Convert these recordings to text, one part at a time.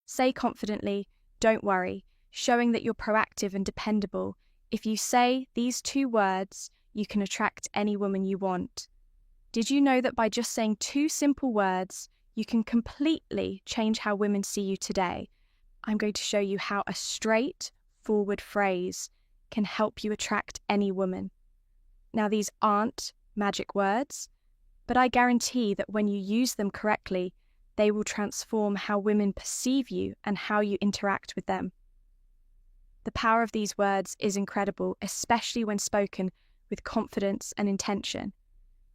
Say confidently, "Don't worry," showing that you're proactive and dependable. If you say these 2 words, you can attract any woman you want. Did you know that by just saying 2 simple words, you can completely change how women see you today? I'm going to show you how a straightforward phrase can help you attract any woman. Now, these aren't magic words, but I guarantee that when you use them correctly, they will transform how women perceive you and how you interact with them. The power of these words is incredible, especially when spoken with confidence and intention.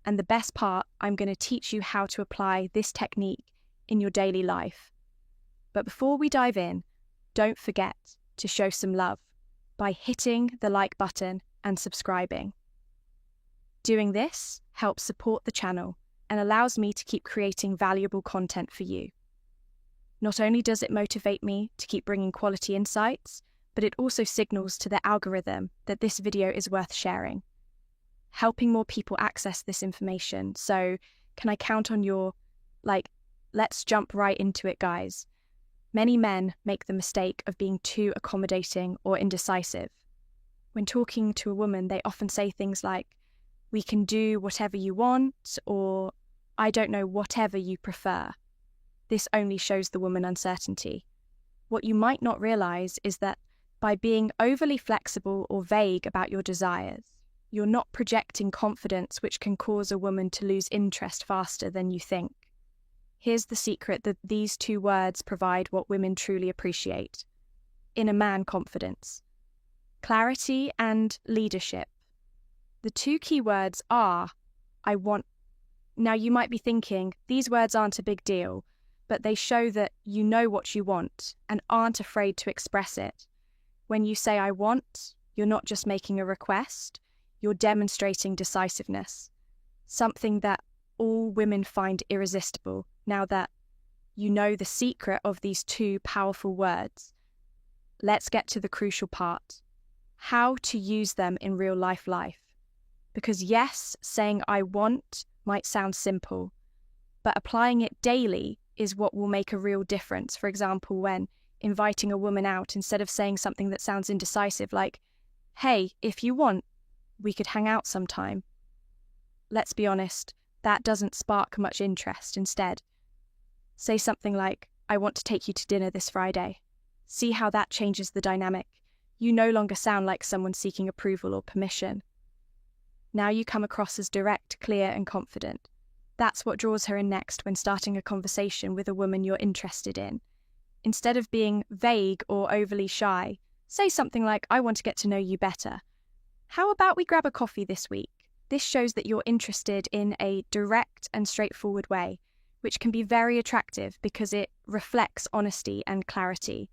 And the best part, I'm going to teach you how to apply this technique in your daily life. But before we dive in, don't forget to show some love by hitting the like button and subscribing. Doing this helps support the channel and allows me to keep creating valuable content for you. Not only does it motivate me to keep bringing quality insights, but it also signals to the algorithm that this video is worth sharing, helping more people access this information. So can I count on your, let's jump right into it, guys. Many men make the mistake of being too accommodating or indecisive. When talking to a woman, they often say things like, "We can do whatever you want," or "I don't know, whatever you prefer." This only shows the woman uncertainty. What you might not realize is that by being overly flexible or vague about your desires, you're not projecting confidence, which can cause a woman to lose interest faster than you think. Here's the secret that these 2 words provide what women truly appreciate. In a man, confidence, clarity, and leadership. The 2 key words are, "I want." Now you might be thinking, these words aren't a big deal, but they show that you know what you want and aren't afraid to express it. When you say "I want," you're not just making a request, you're demonstrating decisiveness, something that all women find irresistible. Now that you know the secret of these 2 powerful words, let's get to the crucial part: how to use them in real life. Because yes, saying "I want" might sound simple, but applying it daily is what will make a real difference. For example, when inviting a woman out, instead of saying something that sounds indecisive like, "Hey, if you want, we could hang out sometime." Let's be honest, that doesn't spark much interest. Instead, say something like, "I want to take you to dinner this Friday." See how that changes the dynamic. You no longer sound like someone seeking approval or permission. Now you come across as direct, clear, and confident. That's what draws her in next when starting a conversation with a woman you're interested in. Instead of being vague or overly shy, say something like, "I want to get to know you better. How about we grab a coffee this week?" This shows that you're interested in a direct and straightforward way, which can be very attractive because it reflects honesty and clarity.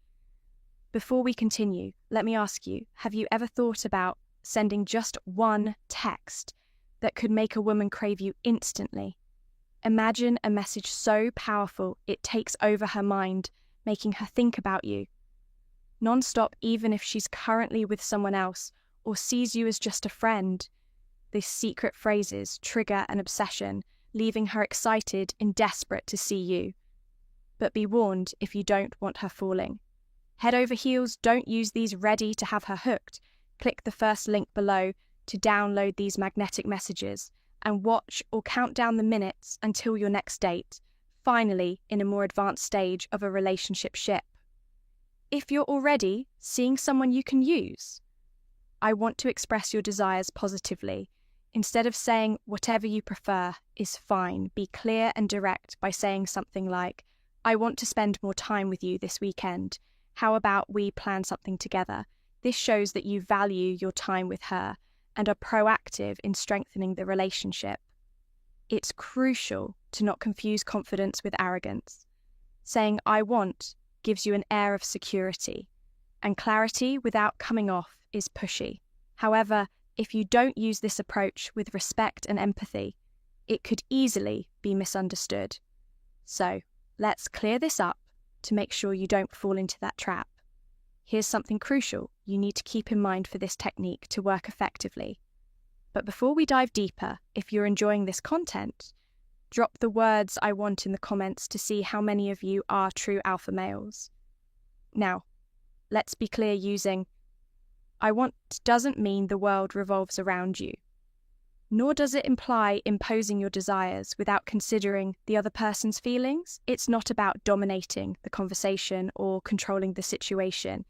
Before we continue, let me ask you, have you ever thought about sending just 1 text that could make a woman crave you instantly? Imagine a message so powerful it takes over her mind, making her think about you non-stop, even if she's currently with someone else or sees you as just a friend. These secret phrases trigger an obsession, leaving her excited and desperate to see you. But be warned if you don't want her falling. Head over heels, don't use these ready to have her hooked. Click the first link below to download these magnetic messages and watch or count down the minutes until your next date, finally in a more advanced stage of a relationship ship. If you're already seeing someone you can use, I want to express your desires positively. Instead of saying "whatever you prefer is fine," be clear and direct by saying something like, "I want to spend more time with you this weekend. How about we plan something together?" This shows that you value your time with her and are proactive in strengthening the relationship. It's crucial to not confuse confidence with arrogance. Saying "I want" gives you an air of security, and clarity without coming off is pushy. However, if you don't use this approach with respect and empathy, it could easily be misunderstood. So, let's clear this up to make sure you don't fall into that trap. Here's something crucial you need to keep in mind for this technique to work effectively. But before we dive deeper, if you're enjoying this content, drop the words "I want" in the comments to see how many of you are true alpha males. Now, let's be clear, using I want doesn't mean the world revolves around you, nor does it imply imposing your desires without considering the other person's feelings. It's not about dominating the conversation or controlling the situation.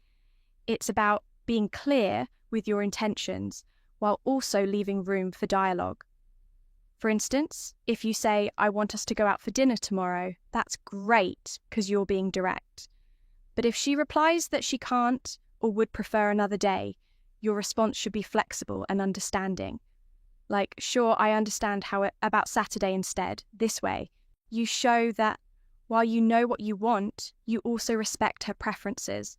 It's about being clear with your intentions while also leaving room for dialogue. For instance, if you say, I want us to go out for dinner tomorrow, that's great because you're being direct. But if she replies that she can't or would prefer another day, your response should be flexible and understanding. Like, sure, I understand about Saturday instead. This way, you show that while you know what you want, you also respect her preferences.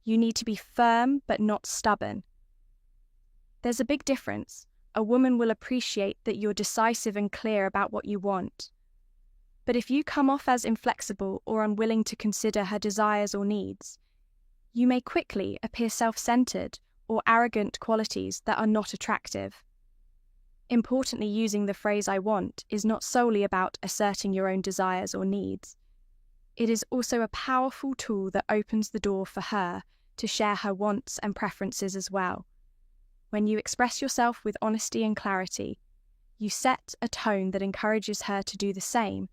You need to be firm but not stubborn. There's a big difference. A woman will appreciate that you're decisive and clear about what you want. But if you come off as inflexible or unwilling to consider her desires or needs, you may quickly appear self-centered or arrogant, qualities that are not attractive. Importantly, using the phrase I want is not solely about asserting your own desires or needs. It is also a powerful tool that opens the door for her to share her wants and preferences as well. When you express yourself with honesty and clarity, you set a tone that encourages her to do the same.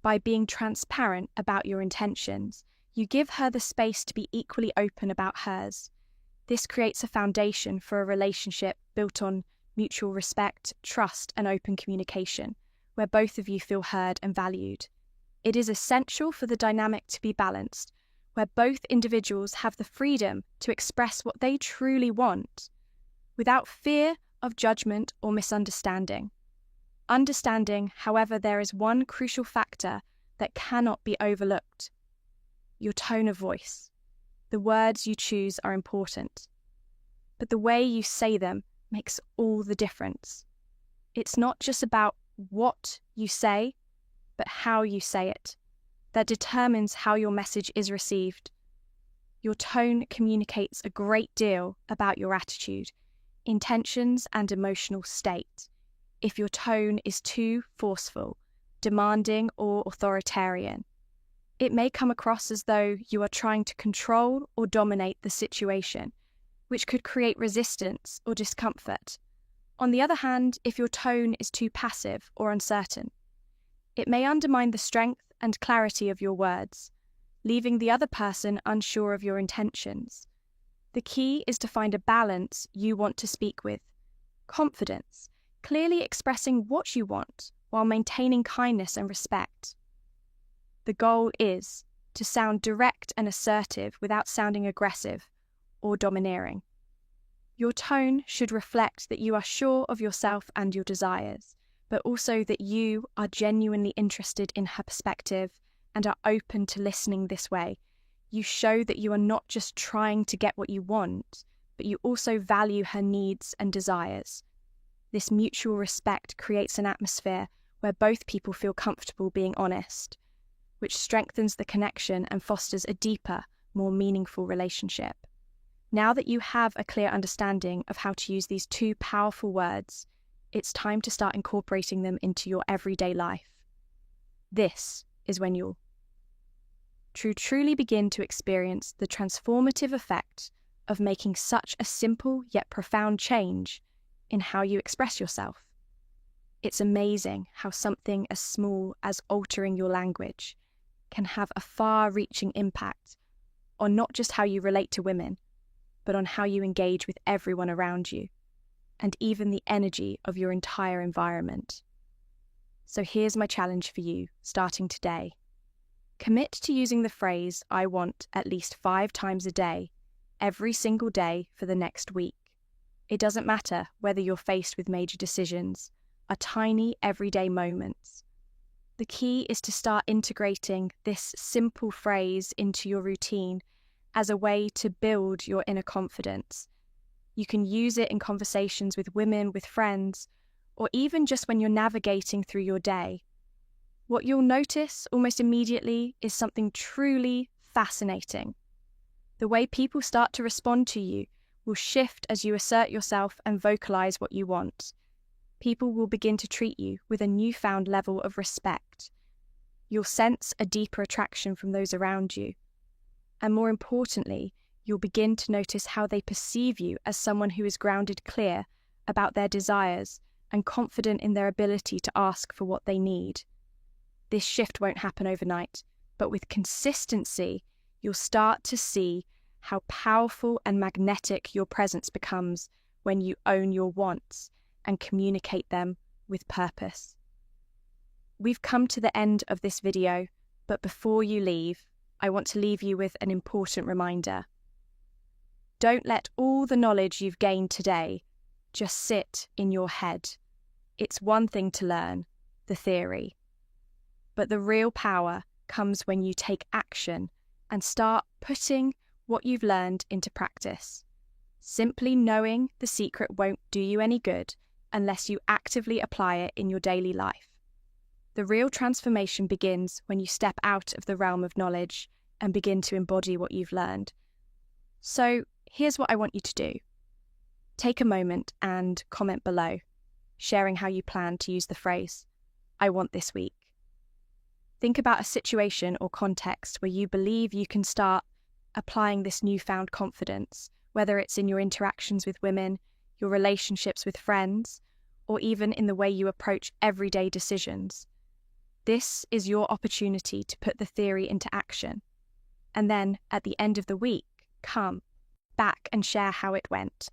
By being transparent about your intentions, you give her the space to be equally open about hers. This creates a foundation for a relationship built on mutual respect, trust, and open communication, where both of you feel heard and valued. It is essential for the dynamic to be balanced, where both individuals have the freedom to express what they truly want, without fear of judgment or misunderstanding. Understanding, however, there is one crucial factor that cannot be overlooked: your tone of voice. The words you choose are important, but the way you say them makes all the difference. It's not just about what you say, but how you say it, that determines how your message is received. Your tone communicates a great deal about your attitude, intentions, and emotional state. If your tone is too forceful, demanding, or authoritarian, it may come across as though you are trying to control or dominate the situation, which could create resistance or discomfort. On the other hand, if your tone is too passive or uncertain, it may undermine the strength and clarity of your words, leaving the other person unsure of your intentions. The key is to find a balance you want to speak with: confidence, clearly expressing what you want while maintaining kindness and respect. The goal is to sound direct and assertive without sounding aggressive or domineering. Your tone should reflect that you are sure of yourself and your desires, but also that you are genuinely interested in her perspective and are open to listening. This way, you show that you are not just trying to get what you want, but you also value her needs and desires. This mutual respect creates an atmosphere where both people feel comfortable being honest, which strengthens the connection and fosters a deeper, more meaningful relationship. Now that you have a clear understanding of how to use these two powerful words, it's time to start incorporating them into your everyday life. This is when you'll truly begin to experience the transformative effect of making such a simple yet profound change in how you express yourself. It's amazing how something as small as altering your language can have a far-reaching impact on not just how you relate to women, but on how you engage with everyone around you, and even the energy of your entire environment. So here's my challenge for you, starting today. Commit to using the phrase "I want" at least 5 times a day, every single day for the next week. It doesn't matter whether you're faced with major decisions, or tiny everyday moments. The key is to start integrating this simple phrase into your routine as a way to build your inner confidence. You can use it in conversations with women, with friends, or even just when you're navigating through your day. What you'll notice almost immediately is something truly fascinating. The way people start to respond to you will shift as you assert yourself and vocalize what you want. People will begin to treat you with a newfound level of respect. You'll sense a deeper attraction from those around you. And more importantly, you'll begin to notice how they perceive you as someone who is grounded clear about their desires and confident in their ability to ask for what they need. This shift won't happen overnight, but with consistency, you'll start to see how powerful and magnetic your presence becomes when you own your wants and communicate them with purpose. We've come to the end of this video, but before you leave, I want to leave you with an important reminder. Don't let all the knowledge you've gained today just sit in your head. It's one thing to learn the theory, but the real power comes when you take action and start putting what you've learned into practice. Simply knowing the secret won't do you any good unless you actively apply it in your daily life. The real transformation begins when you step out of the realm of knowledge and begin to embody what you've learned. So here's what I want you to do. Take a moment and comment below, sharing how you plan to use the phrase, "I want this week." Think about a situation or context where you believe you can start applying this newfound confidence, whether it's in your interactions with women, your relationships with friends, or even in the way you approach everyday decisions. This is your opportunity to put the theory into action. And then, at the end of the week, come back and share how it went.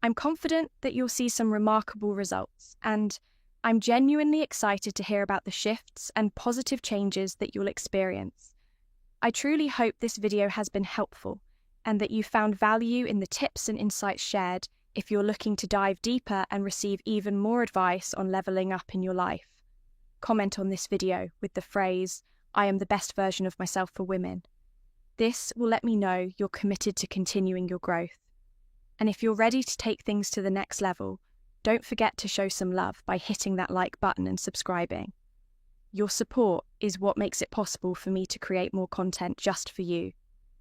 I'm confident that you'll see some remarkable results, and I'm genuinely excited to hear about the shifts and positive changes that you'll experience. I truly hope this video has been helpful and that you found value in the tips and insights shared if you're looking to dive deeper and receive even more advice on leveling up in your life. Comment on this video with the phrase, "I am the best version of myself for women." This will let me know you're committed to continuing your growth. And if you're ready to take things to the next level, don't forget to show some love by hitting that like button and subscribing. Your support is what makes it possible for me to create more content just for you.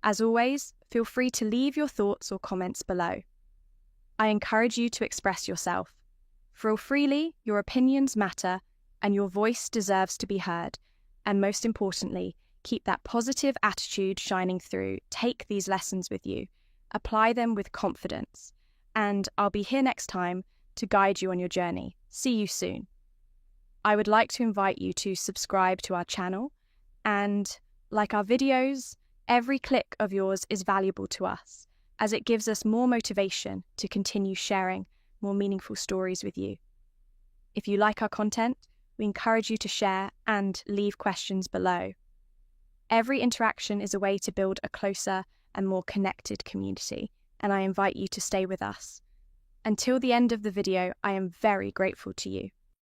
As always, feel free to leave your thoughts or comments below. I encourage you to express yourself. Feel freely, your opinions matter, and your voice deserves to be heard. And most importantly, keep that positive attitude shining through. Take these lessons with you. Apply them with confidence. And I'll be here next time to guide you on your journey. See you soon. I would like to invite you to subscribe to our channel, and like our videos, every click of yours is valuable to us, as it gives us more motivation to continue sharing more meaningful stories with you. If you like our content, we encourage you to share and leave questions below. Every interaction is a way to build a closer and more connected community, and I invite you to stay with us. Until the end of the video, I am very grateful to you.